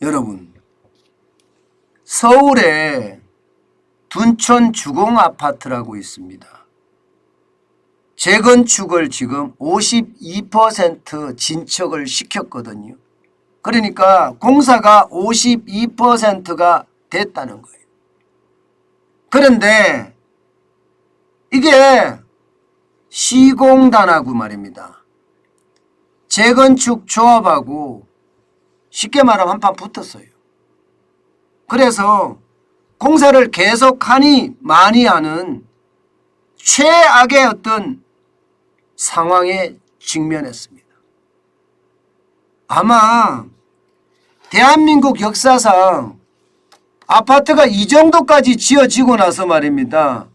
여러분, 서울에 둔촌 주공아파트라고 있습니다. 재건축을 지금 52% 진척을 시켰거든요. 그러니까 공사가 52%가 됐다는 거예요. 그런데 이게 시공단하고 말입니다. 재건축 조합하고 쉽게 말하면 한판 붙었어요. 그래서 공사를 계속하니 많이 하는 최악의 어떤 상황에 직면했습니다. 아마 대한민국 역사상 아파트가 이 정도까지 지어지고 나서 말입니다.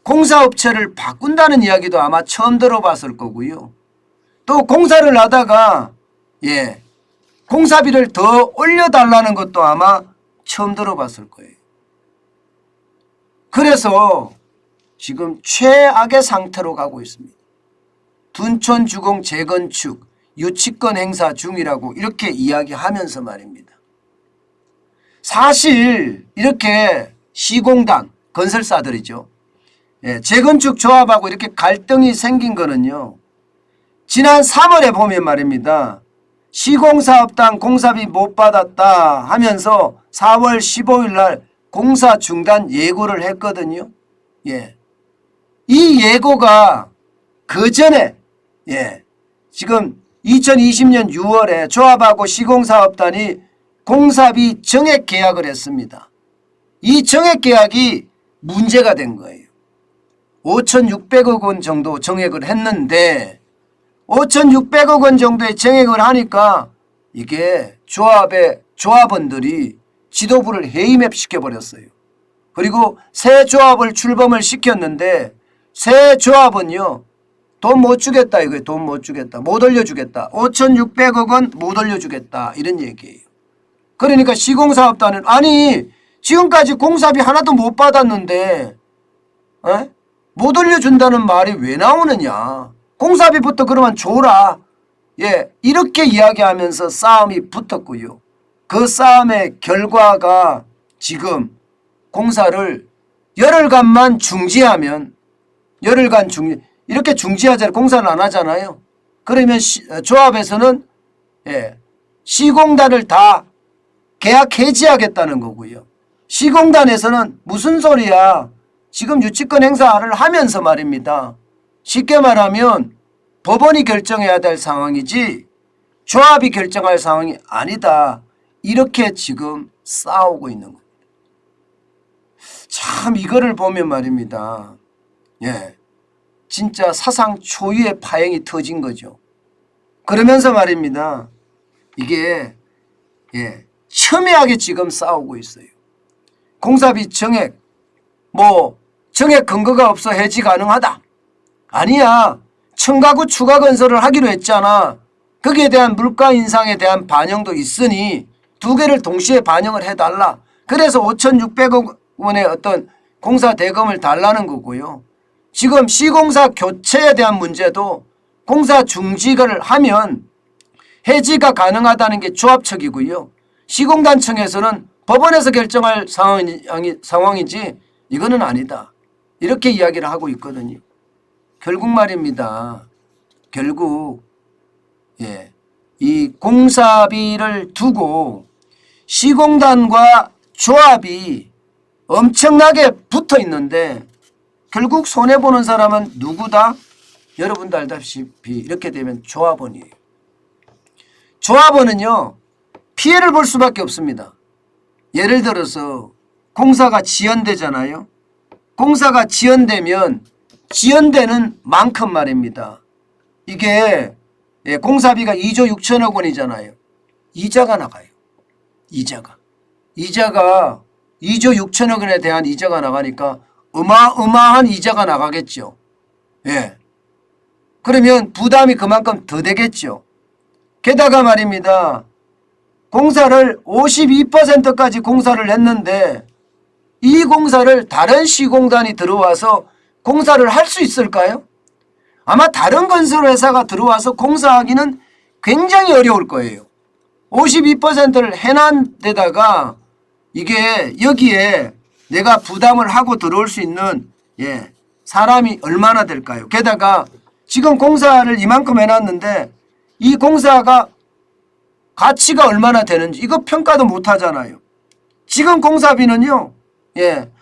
공사업체를 바꾼다는 이야기도 아마 처음 들어봤을 거고요. 또 공사를 하다가 공사비를 더 올려달라는 것도 아마 처음 들어봤을 거예요. 그래서 지금 최악의 상태로 가고 있습니다. 둔촌 주공 재건축 유치권 행사 중이라고 이렇게 이야기하면서 말입니다. 사실 이렇게 시공단 건설사들이죠. 재건축 조합하고 이렇게 갈등이 생긴 거는요. 지난 3월에 보면 말입니다. 시공사업당 공사비 못 받았다 하면서 4월 15일 날 공사 중단 예고를 했거든요. 이 예고가 그 전에 지금 2020년 6월에 조합하고 시공사업단이 공사비 정액 계약을 했습니다. 이 정액 계약이 문제가 된 거예요. 5,600억 원 정도 정액을 했는데 5,600억 원 정도의 정액을 하니까 이게 조합원들이 지도부를 해임앱 시켜버렸어요. 그리고 새 조합을 출범을 시켰는데 새 조합은요. 돈 못 주겠다 이거예요. 돈 못 주겠다. 못 올려주겠다. 5,600억 원 못 올려주겠다. 이런 얘기예요. 그러니까 시공사업단은 아니 지금까지 공사비 하나도 못 받았는데 못 올려준다는 말이 왜 나오느냐. 공사비부터 그러면 줘라. 이렇게 이야기하면서 싸움이 붙었고요. 그 싸움의 결과가 지금 공사를 열흘간만 중지하면 열흘간 이렇게 중지하자 공사를 안 하잖아요. 그러면 조합에서는 시공단을 다 계약 해지하겠다는 거고요. 시공단에서는 무슨 소리야. 지금 유치권 행사를 하면서 말입니다. 쉽게 말하면 법원이 결정해야 될 상황이지 조합이 결정할 상황이 아니다. 이렇게 지금 싸우고 있는 겁니다. 참 이거를 보면 말입니다. 진짜 사상 초유의 파행이 터진 거죠. 그러면서 말입니다. 이게 첨예하게 지금 싸우고 있어요. 공사비 정액 정액 근거가 없어 해지 가능하다. 아니야. 층가구 추가 건설을 하기로 했잖아. 거기에 대한 물가 인상에 대한 반영도 있으니 두 개를 동시에 반영을 해달라. 그래서 5,600억 원의 어떤 공사 대금을 달라는 거고요. 지금 시공사 교체에 대한 문제도 공사 중지를 하면 해지가 가능하다는 게 조합 측이고요. 시공단청에서는 법원에서 결정할 상황이지 이거는 아니다. 이렇게 이야기를 하고 있거든요. 결국 말입니다. 결국 이 공사비를 두고 시공단과 조합이 엄청나게 붙어 있는데 결국 손해보는 사람은 누구다? 여러분도 알다시피 이렇게 되면 조합원이에요. 조합원은요. 피해를 볼 수밖에 없습니다. 예를 들어서 공사가 지연되잖아요. 공사가 지연되면 지연되는 만큼 말입니다. 이게 공사비가 2조 6천억 원이잖아요. 이자가 나가요. 이자가 2조 6천억 원에 대한 이자가 나가니까 어마어마한 이자가 나가겠죠. 그러면 부담이 그만큼 더 되겠죠. 게다가 말입니다. 공사를 52%까지 공사를 했는데 이 공사를 다른 시공단이 들어와서 공사를 할 수 있을까요? 아마 다른 건설회사가 들어와서 공사하기는 굉장히 어려울 거예요. 52%를 해난 데다가 이게 여기에 내가 부담을 하고 들어올 수 있는 사람이 얼마나 될까요? 게다가 지금 공사를 이만큼 해놨는데 이 공사가 가치가 얼마나 되는지 이거 평가도 못 하잖아요. 지금 공사비는요.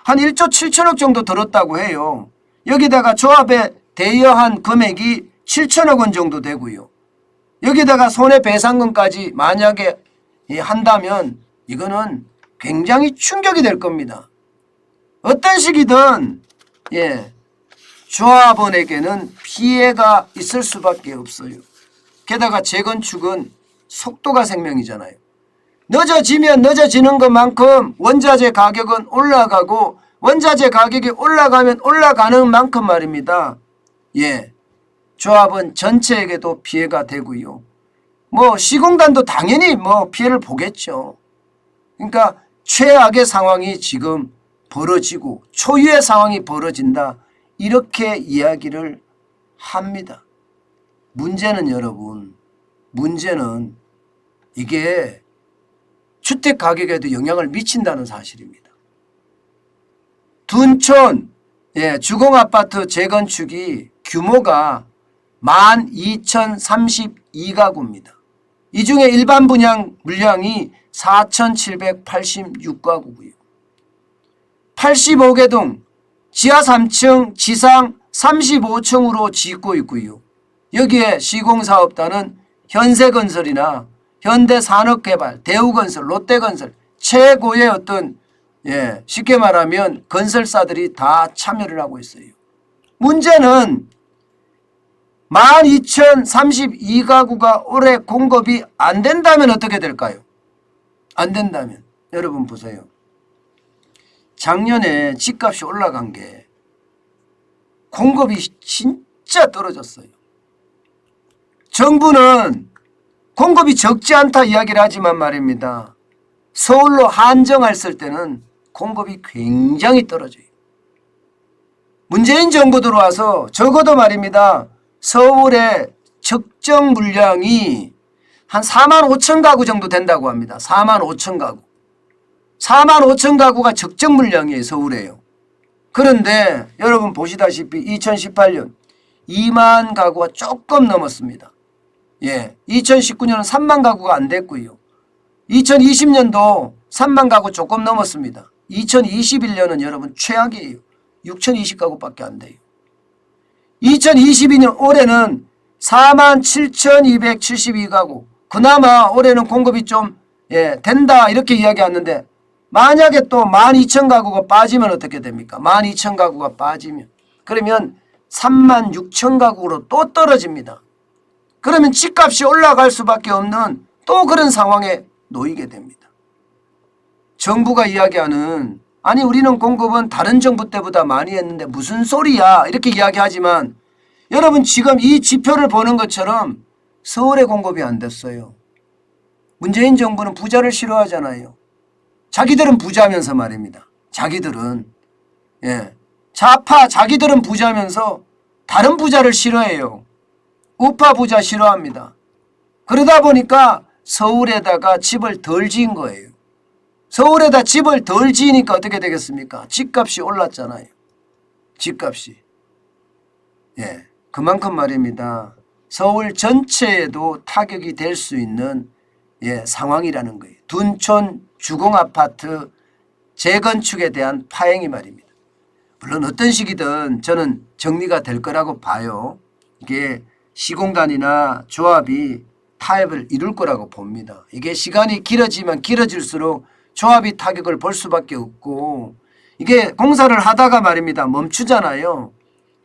한 1조 7천억 정도 들었다고 해요. 여기다가 조합에 대여한 금액이 7천억 원 정도 되고요. 여기다가 손해배상금까지 만약에 한다면 이거는 굉장히 충격이 될 겁니다. 어떤 식이든 조합원에게는 피해가 있을 수밖에 없어요. 게다가 재건축은 속도가 생명이잖아요. 늦어지면 늦어지는 것만큼 원자재 가격은 올라가고 원자재 가격이 올라가면 올라가는 만큼 말입니다. 조합은 전체에게도 피해가 되고요. 시공단도 당연히 피해를 보겠죠. 그러니까 최악의 상황이 지금 벌어지고 초유의 상황이 벌어진다. 이렇게 이야기를 합니다. 문제는 여러분, 문제는 이게 주택 가격에도 영향을 미친다는 사실입니다. 둔촌 주공아파트 재건축이 규모가 12,032가구입니다. 이 중에 일반 분양 물량이 4,786가구고요. 85개 동 지하 3층 지상 35층으로 짓고 있고요. 여기에 시공사업단은 현세건설이나 현대산업개발, 대우건설, 롯데건설 최고의 어떤 쉽게 말하면 건설사들이 다 참여를 하고 있어요. 문제는 12,032가구가 올해 공급이 안 된다면 어떻게 될까요? 안 된다면 여러분 보세요. 작년에 집값이 올라간 게 공급이 진짜 떨어졌어요. 정부는 공급이 적지 않다 이야기를 하지만 말입니다. 서울로 한정했을 때는 공급이 굉장히 떨어져요. 문재인 정부 들어와서 적어도 말입니다. 서울의 적정 물량이 한 4만 5천 가구 정도 된다고 합니다. 4만 5천 가구. 4만 5천 가구가 적정 물량이에요. 서울에요. 그런데 여러분 보시다시피 2018년 2만 가구가 조금 넘었습니다. 2019년은 3만 가구가 안 됐고요. 2020년도 3만 가구 조금 넘었습니다. 2021년은 여러분 최악이에요. 6,020가구밖에 안 돼요. 2022년 올해는 47,272가구. 그나마 올해는 공급이 좀 된다 이렇게 이야기하는데 만약에 또 12,000가구가 빠지면 어떻게 됩니까? 12,000가구가 빠지면 그러면 36,000가구로 또 떨어집니다. 그러면 집값이 올라갈 수밖에 없는 또 그런 상황에 놓이게 됩니다. 정부가 이야기하는 아니 우리는 공급은 다른 정부 때보다 많이 했는데 무슨 소리야 이렇게 이야기하지만 여러분 지금 이 지표를 보는 것처럼 서울에 공급이 안 됐어요. 문재인 정부는 부자를 싫어하잖아요. 자기들은 부자면서 말입니다. 자기들은 좌파 자기들은 부자면서 다른 부자를 싫어해요. 우파 부자 싫어합니다. 그러다 보니까 서울에다가 집을 덜 지은 거예요. 서울에다 집을 덜 지으니까 어떻게 되겠습니까? 집값이 올랐잖아요. 집값이. 그만큼 말입니다. 서울 전체에도 타격이 될 수 있는 상황이라는 거예요. 둔촌 주공아파트 재건축에 대한 파행이 말입니다. 물론 어떤 식이든 저는 정리가 될 거라고 봐요. 이게 시공단이나 조합이 타협을 이룰 거라고 봅니다. 이게 시간이 길어지면 길어질수록 조합이 타격을 볼 수밖에 없고 이게 공사를 하다가 말입니다. 멈추잖아요.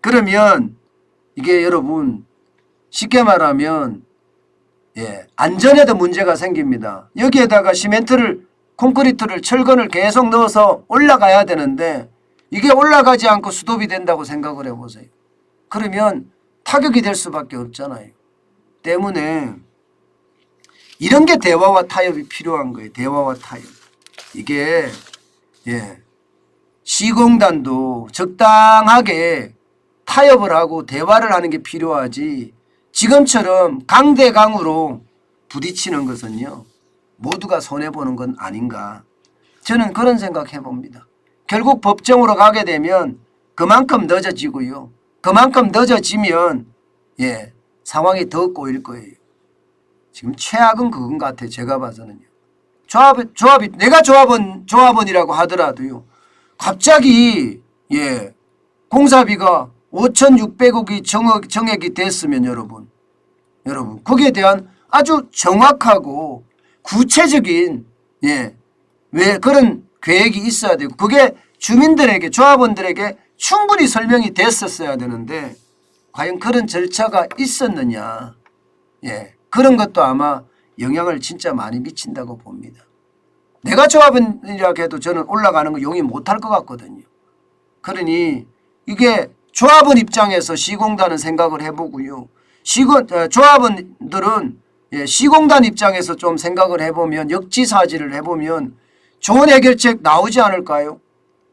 그러면 이게 여러분 쉽게 말하면 안전에도 문제가 생깁니다. 여기에다가 시멘트를 콘크리트를 철근을 계속 넣어서 올라가야 되는데 이게 올라가지 않고 스톱이 된다고 생각을 해보세요. 그러면 타격이 될 수밖에 없잖아요. 때문에 이런 게 대화와 타협이 필요한 거예요. 대화와 타협. 이게 시공단도 적당하게 타협을 하고 대화를 하는 게 필요하지 지금처럼 강대강으로 부딪히는 것은요. 모두가 손해보는 건 아닌가. 저는 그런 생각해 봅니다. 결국 법정으로 가게 되면 그만큼 늦어지고요. 그만큼 늦어지면 상황이 더 꼬일 거예요. 지금 최악은 그건 것 같아요. 제가 봐서는요. 조합이 내가 조합원이라고 하더라도요. 갑자기 공사비가 5,600억이 정액이 됐으면 여러분 거기에 대한 아주 정확하고 구체적인 왜 그런 계획이 있어야 되고 그게 주민들에게 조합원들에게 충분히 설명이 됐었어야 되는데 과연 그런 절차가 있었느냐. 그런 것도 아마 영향을 진짜 많이 미친다고 봅니다. 내가 조합원이라고 해도 저는 올라가는 거 용이 못할 것 같거든요. 그러니 이게 조합원 입장에서 시공단은 생각을 해보고요. 조합원들은 시공단 입장에서 좀 생각을 해보면 역지사지를 해보면 좋은 해결책 나오지 않을까요?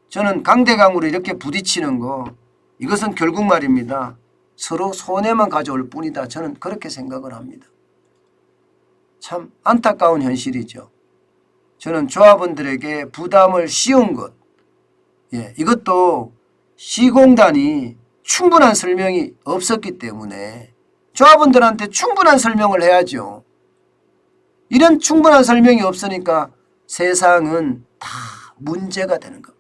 저는 강대강으로 이렇게 부딪히는 거 이것은 결국 말입니다. 서로 손해만 가져올 뿐이다. 저는 그렇게 생각을 합니다. 참 안타까운 현실이죠. 저는 조합원들에게 부담을 씌운 것 이것도 시공단이 충분한 설명이 없었기 때문에 조합원들한테 충분한 설명을 해야죠. 이런 충분한 설명이 없으니까 세상은 다 문제가 되는 겁니다.